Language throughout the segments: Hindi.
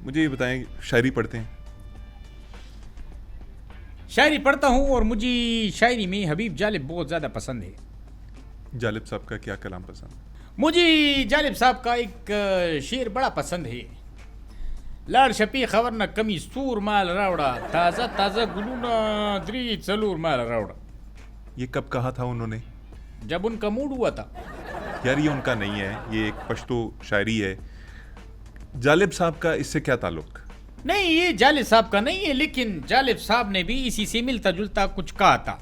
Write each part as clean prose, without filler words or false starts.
मुझे ये बताएं, शायरी पढ़ते हैं? शायरी पढ़ता हूँ और मुझे शायरी में हबीब जालिब बहुत ज़्यादा पसंद है। जालिब साहब का क्या कलाम पसंद? मुझे जालिब साहब का एक शेर बड़ा पसंद है। लाड शपी खबर न कमी सूर माल रावड़ा, ताज़ा ताज़ा गुलूना द्री चलूर माल रावड़ा। ये कब कहा था उन्होंने? जब उनका मूड हुआ था। यार ये उनका नहीं है, ये एक पश्तो शायरी है। जालिब साहब का इससे क्या ताल्लुक? नहीं, ये जालिब साहब का नहीं है, लेकिन जालिब साहब ने भी इसी से मिलता जुलता कुछ कहा था।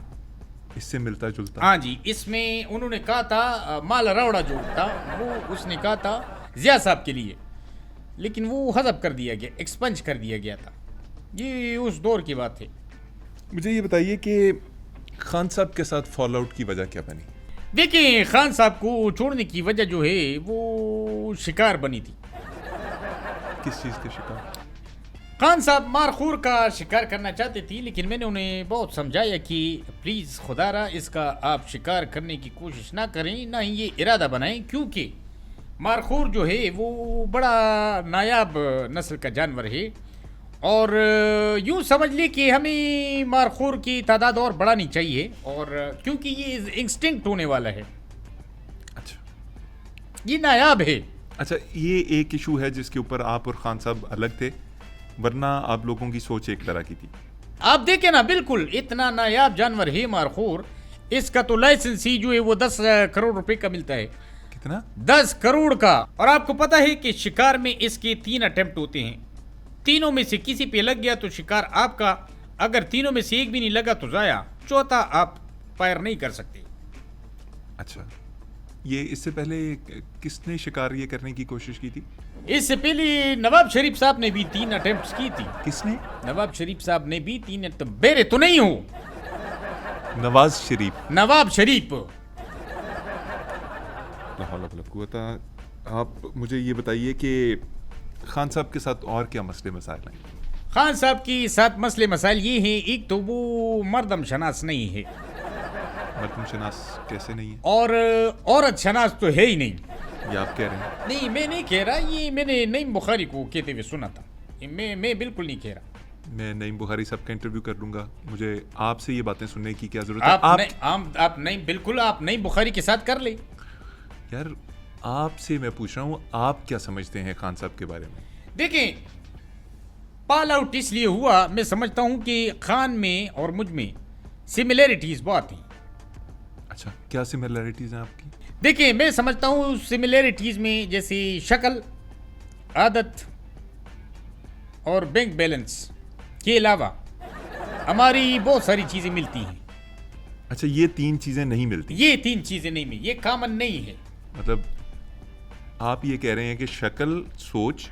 इससे मिलता जुलता? हाँ जी, इसमें उन्होंने कहा था माल रावड़ा जो था वो उसने कहा था जिया साहब के लिए, लेकिन वो हज़फ कर दिया गया, एक्सपंज कर दिया गया था। ये उस दौर की बात है। मुझे ये बताइए कि खान साहब के साथ फॉल आउट की वजह क्या बनी? देखिए, खान साहब को छोड़ने की वजह जो है वो शिकार बनी थी। किस चीज़ के शिकार? खान साहब मारखूर का शिकार करना चाहते थे, लेकिन मैंने उन्हें बहुत समझाया कि प्लीज़ खुदारा इसका आप शिकार करने की कोशिश ना करें, ना ही ये इरादा बनाएं, क्योंकि मारखूर जो है वो बड़ा नायाब नस्ल का जानवर है और यूँ समझ ली कि हमें मारखूर की तादाद और बढ़ानी चाहिए, और क्योंकि ये इंस्टिंक्ट होने वाला है, अच्छा, ये नायाब है। अच्छा, ये एक इशू है जिसके ऊपर आप और खान साहब अलग थे, वरना आप लोगों की सोच एक तरह की थी। आप देखें ना, बिल्कुल इतना नायाब जानवर है मारखूर, इसका तो लाइसेंस ही जो है वो 10 करोड़ रुपए का मिलता है। कितना? 10 करोड़ का। और आपको पता है कि शिकार में इसके 3 अटेम्प्ट होते हैं, तीनों में से किसी पे लग गया तो शिकार आपका, अगर तीनों में से एक भी नहीं लगा तो जाया, चौथा आप फायर नहीं कर सकते। अच्छा, ये इससे पहले किसने शिकार ये करने की कोशिश की थी? इससे पहले नवाब शरीफ साहब ने भी 3 अटेम्प्ट की थी। किसने? नवाब शरीफ साहब ने भी 3 अटेम्प्ट। बेरे तो नहीं हो, नवाज शरीफ। नवाब शरीफ। आप मुझे ये बताइए कि खान साहब के साथ और क्या मसले मसाइल हैं? खान साहब के साथ मसले मसाइल ये हैं, एक तो वो मर्दम शनास नहीं है। मर्दम शनास कैसे नहीं है? और औरत शनास तो है ही नहीं। ये आप कह रहे हैं? नहीं, मैं नहीं कह रहा, ये मैंने नईम बुखारी को कहते हुए सुना था। मैं बिल्कुल नहीं कह रहा। मैं नईम बुखारी साहब का इंटरव्यू कर लूंगा, मुझे आपसे ये बातें सुनने की क्या जरूरत है? आप नहीं, बिल्कुल आप नईम बुखारी के साथ कर ले। यार आपसे मैं पूछ रहा हूँ, आप क्या समझते हैं खान साहब के बारे में? देखें, पाल आउट इसलिए हुआ, मैं समझता हूँ कि खान में और मुझ में सिमिलैरिटीज बहुत हैं। अच्छा, क्या सिमिलैरिटीज हैं आपकी? देखिए, मैं समझता हूँ सिमिलैरिटीज में जैसे शक्ल, आदत और बैंक बैलेंस के अलावा हमारी बहुत सारी चीज़ें मिलती हैं। अच्छा, ये 3 चीज़ें नहीं मिलती? ये 3 चीज़ें नहीं मिलती, ये कॉमन नहीं है। मतलब आप ये कह रहे हैं कि शक्ल, सोच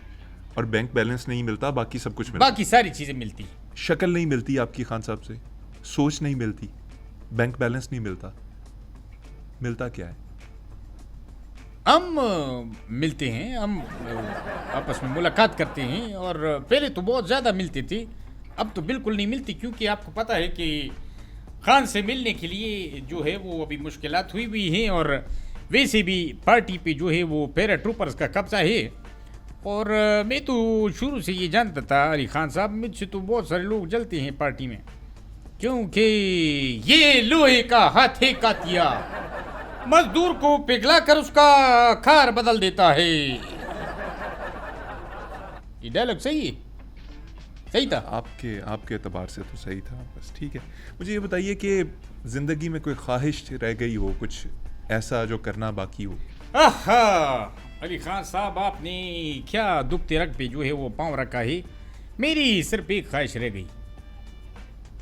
और बैंक बैलेंस नहीं मिलता, बाकी सब कुछ मिलता? बाकी सारी चीज़ें मिलती हैं। शक्ल नहीं मिलती आपकी खान साहब से, सोच नहीं मिलती, बैंक बैलेंस नहीं मिलता, मिलता क्या है? हम मिलते हैं, हम आपस में मुलाकात करते हैं, और पहले तो बहुत ज़्यादा मिलती थी, अब तो बिल्कुल नहीं मिलती, क्योंकि आपको पता है कि खान से मिलने के लिए जो है वो अभी मुश्किलात हुई हुई हैं, और वैसे भी पार्टी पे जो है वो पैरा ट्रूपर्स का कब्जा है। और मैं तो शुरू से ये जानता था, अली खान साहब मुझसे तो बहुत सारे लोग जलते हैं पार्टी में, क्योंकि ये लोहे का हाथे का तिया मजदूर को पिघला कर उसका खार बदल देता है। ये डायलॉग सही है? सही था? आपके एतबार से तो सही था, बस ठीक है। मुझे ये बताइए कि जिंदगी में कोई ख्वाहिश रह गई हो, कुछ ऐसा जो करना बाकी हो? आहा, अली खान साहब आपने क्या दुख तिरक पे जो है वो पाँव रखा है। मेरी सिर्फ एक ख्वाहिश रह गई।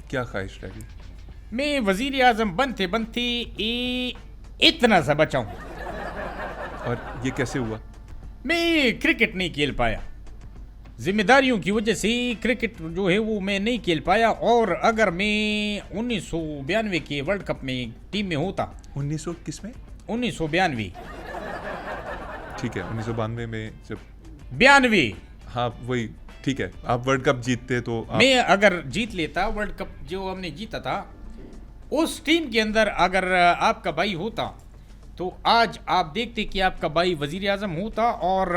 क्या ख्वाहिश रह गई? मैं वजीर आजम बनते बनते इतना सा बचा हूँ। और ये कैसे हुआ? मैं क्रिकेट नहीं खेल पाया, जिम्मेदारियों की वजह से क्रिकेट जो है वो मैं नहीं खेल पाया। और अगर मैं 1992 के वर्ल्ड कप में टीम में होता। 1900 किस में? 1992। ठीक है, 1992 में जब 92, हाँ वही, ठीक है, आप वर्ल्ड कप जीतते तो मैं अगर जीत लेता वर्ल्ड कप जो हमने जीता था, उस टीम के अंदर अगर आपका भाई होता तो आज आप देखते कि आपका भाई वजीर आजम होता और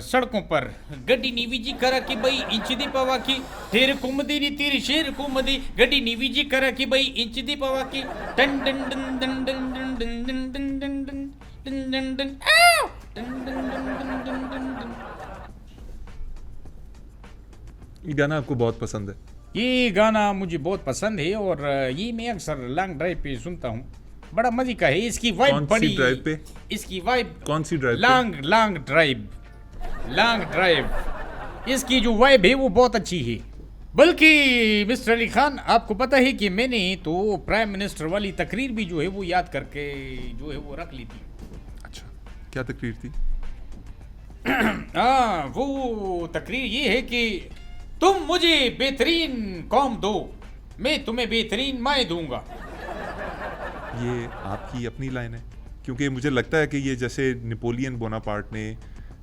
सड़कों पर गड्डी नीवी जी करा कि भाई इंच दी पवा की तेरे कुमदी नी तेरे शेर कुमदी गड्डी नीवी जी करा कि भाई इंच दी पवा की टन टन टन टन टन टन टन टन टन टन टन टन टन आउ! टन टन टन टन टन टन टन। ये गाना आपको बहुत पसंद है? ये गाना मुझे बहुत पसंद है और ये मैं अक्सर लॉन्ग ड्राइव पे सुनता हूँ, बड़ा मजे का है। इसकी वाइब कौन बड़ी सी ड्राइव पे? इसकी वाइब कौन सी ड्राइव पे? लॉन्ग ड्राइव इसकी जो वाइब है वो बहुत अच्छी है। बल्कि मिस्टर अली खान, आपको पता है कि मैंने तो प्राइम मिनिस्टर वाली तकरीर भी जो है वो याद करके जो है वो रख ली थी। अच्छा, क्या तकरीर थी? हाँ, वो तकरीर ये है कि तुम मुझे बेहतरीन कौम दो, मैं तुम्हें बेहतरीन माएँ दूंगा। ये आपकी अपनी लाइन है? क्योंकि मुझे लगता है कि ये जैसे नेपोलियन बोनापार्ट ने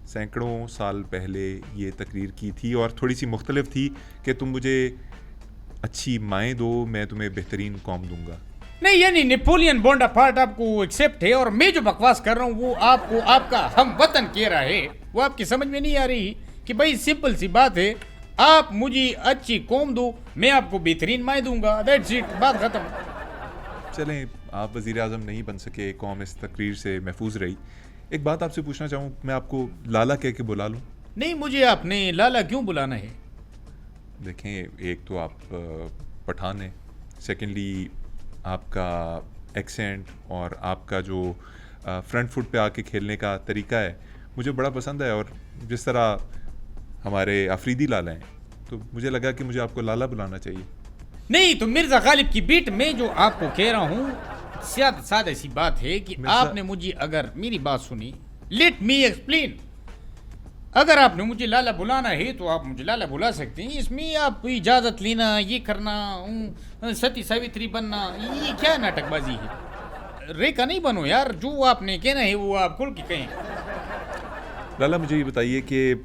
सैकड़ों साल पहले ये तकरीर की थी और थोड़ी सी मुख्तलिफ थी कि तुम मुझे अच्छी माएँ दो, मैं तुम्हें बेहतरीन कौम दूंगा। नहीं, यानी नेपोलियन बोनापार्ट आपको एक्सेप्ट है और मैं जो बकवास कर रहा हूँ वो आपको आपका हम वतन कह रहा है। वो आपकी समझ में नहीं आ रही कि भाई सिंपल सी बात है, आप मुझे अच्छी कौम दो, मैं आपको बेहतरीन माएँ दूंगा, दैट्स इट, बात खत्म। चलें, आप वज़ीर आज़म नहीं बन सके, कौम इस तकरीर से महफूज रही। एक बात आपसे पूछना चाहूँ, मैं आपको लाला कह के बुला लूँ? नहीं, मुझे आपने लाला क्यों बुलाना है? देखें, एक तो आप पठान हैं, सेकेंडली आपका एक्सेंट और आपका जो फ्रंट फुट पे आके खेलने का तरीका है मुझे बड़ा पसंद है, और जिस तरह हमारे अफरीदी लाला हैं तो मुझे लगा कि मुझे आपको लाला बुलाना चाहिए। नहीं, तो मिर्जा गालिब की बीट में जो आपको कह रहा हूँ सादा सी बात है कि आपने मुझे, अगर मेरी बात सुनी, लेट मी एक्सप्लेन, अगर आपने मुझे लाला बुलाना है तो आप मुझे लाला बुला सकते हैं। इसमें आप इजाज़त लेना, ये करना, सती सावित्री बनना, ये क्या नाटकबाजी है? रेखा नहीं बनो यार, जो आपने कहना है वो आप खुल के कहें। लाला, मुझे ये बताइए कि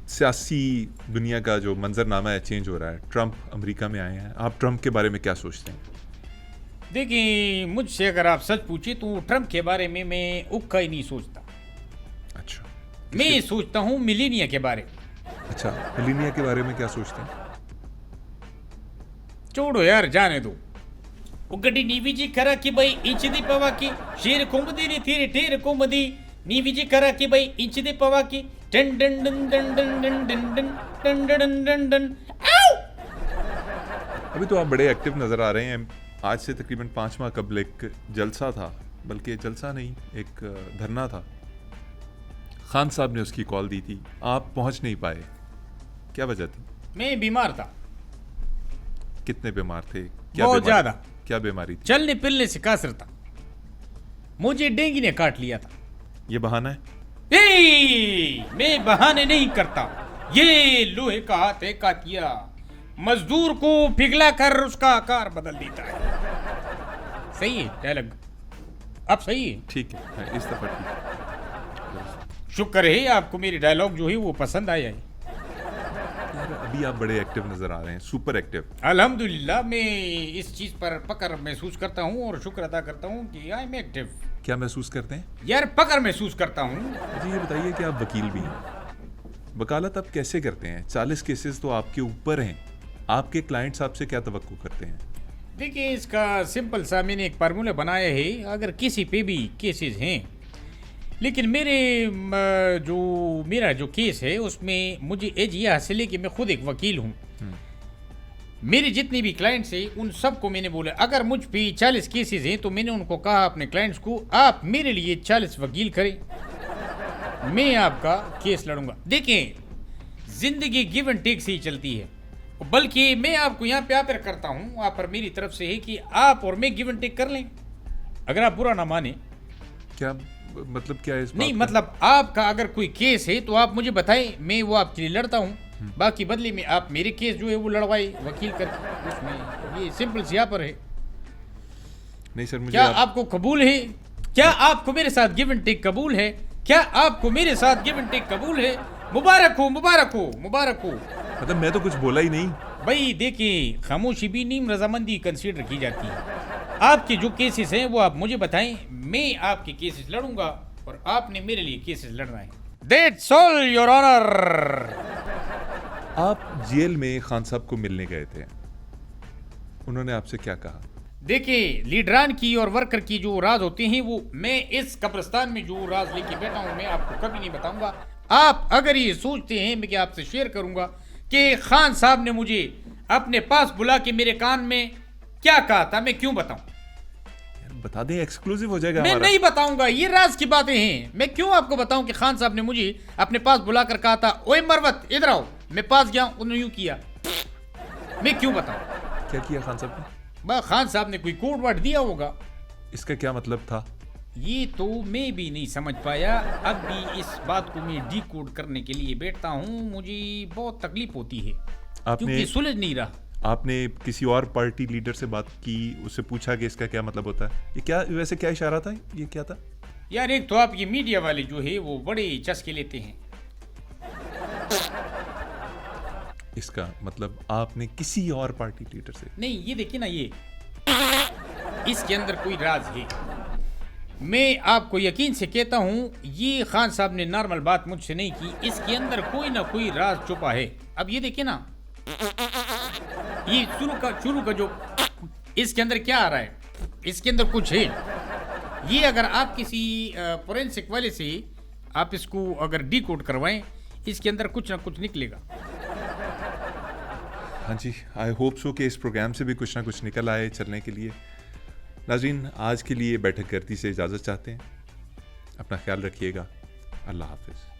सियासी दुनिया का जो मंजरनामा है चेंज हो रहा है, ट्रंप अमेरिका में आए हैं, आप ट्रंप के बारे में क्या सोचते हैं? देखिए, मुझसे अगर आप सच पूछे तो ट्रंप के बारे में मैं उक्का ही नहीं सोचता। अच्छा, मैं सोचता हूँ मिलीनिया के बारे में। अच्छा, मिलीनिया के बारे में क्या सोचते हैं? छोड़ो यार, जाने दो। वो गड्डी नीवी जी करा कि भाई इंच दी पवा की शेर कुमदी ने तेरे ढेर कुमदी नीवी जी करा कि भाई इंच दी पवा की done done done done done done done done done done done done. अभी तो आप बड़े एक्टिव नज़र आ रहे हैं। आज से तकरीबन 5 माह कबल एक जलसा था, बल्कि जलसा नहीं, एक धरना था। खान साहब ने उसकी कॉल दी थी, आप पहुंच नहीं पाए, क्या वजह थी? मैं बीमार था। कितने बीमार थे? बहुत ज्यादा। क्या बीमारी थी? चलने फिरने से कासर था, मुझे डेंगू ने काट लिया था। ये बहाना है? मैं बहाने नहीं करता, ये लोहे का हाथ है कातिया, मजदूर को पिघला कर उसका आकार बदल देता है। सही है डायलॉग, अब सही है? ठीक है, इस दफा ठीक है। शुक्र है आपको मेरी डायलॉग जो है वो पसंद आया है। अभी आप बड़े एक्टिव नजर आ रहे हैं, सुपर एक्टिव। अल्हम्दुलिल्लाह, मैं इस चीज पर पकड़ महसूस करता हूँ और शुक्र अदा करता हूँ कि आई एम एक्टिव। क्या महसूस करते हैं? यार, पकड़ महसूस करता हूँ। मुझे ये बताइए कि आप वकील भी हैं, वकालत आप कैसे करते हैं? 40 केसेस तो आपके ऊपर हैं, आपके क्लाइंट्स आपसे क्या तवक्को करते हैं? देखिए, इसका सिंपल सा मैंने एक फार्मूला बनाया है। अगर किसी पे भी केसेस हैं, लेकिन मेरा जो केस है उसमें मुझे एज ये हासिल है कि मैं खुद एक वकील हूँ। मेरे जितने भी क्लाइंट्स हैं उन सबको मैंने बोला, अगर मुझ पे 40 केसेस हैं तो मैंने उनको कहा अपने क्लाइंट्स को, आप मेरे लिए 40 वकील करें, मैं आपका केस लड़ूंगा। देखें, जिंदगी गिव एंड टेक से ही चलती है, बल्कि मैं आपको यहाँ पे ऑफर करता हूँ, ऑफर मेरी तरफ से है कि आप और मैं गिव एंड टेक कर लें, अगर आप बुरा ना माने। क्या मतलब, क्या है इस बात नहीं का? मतलब, आपका अगर कोई केस है तो आप मुझे बताएं, मैं वो आपके लिए लड़ता हूँ, बाकी बदले में आप मेरे केस जो है वो लड़वाए वकील करके, उसमें ये सिंपल सी पर है। नहीं सर, मुझे क्या आपको कबूल है? क्या आपको मेरे साथ गिव एंड टेक कबूल है? क्या आपको मेरे साथ गिव एंड टेक कबूल है? मुबारक हो, मुबारक हो, मुबारक हो। मतलब मैं तो कुछ बोला ही नहीं। भाई देखिए, खामोशी भी नीम रजामंदी कंसीडर की जाती है। आपके जो केसेस हैं वो आप मुझे बताएं, मैं आपके केसेस लड़ूंगा और आपने मेरे लिए केसेस लड़ना है। That's all your honour. आप जेल में खान साहब को मिलने गए थे, उन्होंने आपसे क्या कहा? देखिए, लीडरान की और वर्कर की जो राज होते हैं वो मैं इस कब्रिस्तान में जो राज लेके बैठा हूं मैं आपको कभी नहीं बताऊंगा। आप अगर ये सोचते हैं मैं कि आपसे शेयर करूंगा कि खान साहब ने मुझे अपने पास बुला के मेरे कान में क्या कहा था, मैं क्यों बताऊं? बता दें, एक्सक्लूसिव हो जाएगा मैं हमारा। नहीं बताऊंगा, ये राज की बातें हैं। मैं क्यों आपको बताऊं कि खान साहब ने मुझे अपने पास बुलाकर कहा था, ओए मरवत इधर आओ। मैं पास गया, उन्होंने यूं किया, मैं क्यों बताऊं? क्या किया खान साहब ने? खान साहब ने कोई कोड वर्ड दिया होगा। इसका क्या मतलब था? ये तो मैं भी नहीं समझ पाया। अब भी इस बात को मैं डी कोड करने के लिए बैठता हूँ, मुझे बहुत तकलीफ होती है क्योंकि सुलझ नहीं रहा। आपने किसी और पार्टी लीडर से बात की, उससे पूछा कि इसका क्या मतलब होता है? ये क्या, वैसे क्या इशारा था, ये क्या था? यार एक तो आप ये मीडिया वाले जो है वो बड़े चस्के लेते हैं। इसका मतलब आपने किसी और पार्टी लीडर से? नहीं, ये देखिए ना, ये इसके अंदर कोई राज है। मैं आपको यकीन से कहता हूँ, ये खान साहब ने नॉर्मल बात मुझसे नहीं की, इसके अंदर कोई ना कोई राज छुपा है। अब ये देखिए ना, ये शुरू का जो इसके अंदर क्या आ रहा है, इसके अंदर कुछ है। ये अगर आप किसी फोरेंसिक वाले से आप इसको अगर डी कोड करवाएं, इसके अंदर कुछ ना कुछ निकलेगा। हाँ जी, आई होप सो कि इस प्रोग्राम से भी कुछ ना कुछ निकल आए चलने के लिए। नाज़रीन, आज के लिए बैठक गर्दी से इजाज़त चाहते हैं। अपना ख्याल रखिएगा। अल्लाह हाफिज़।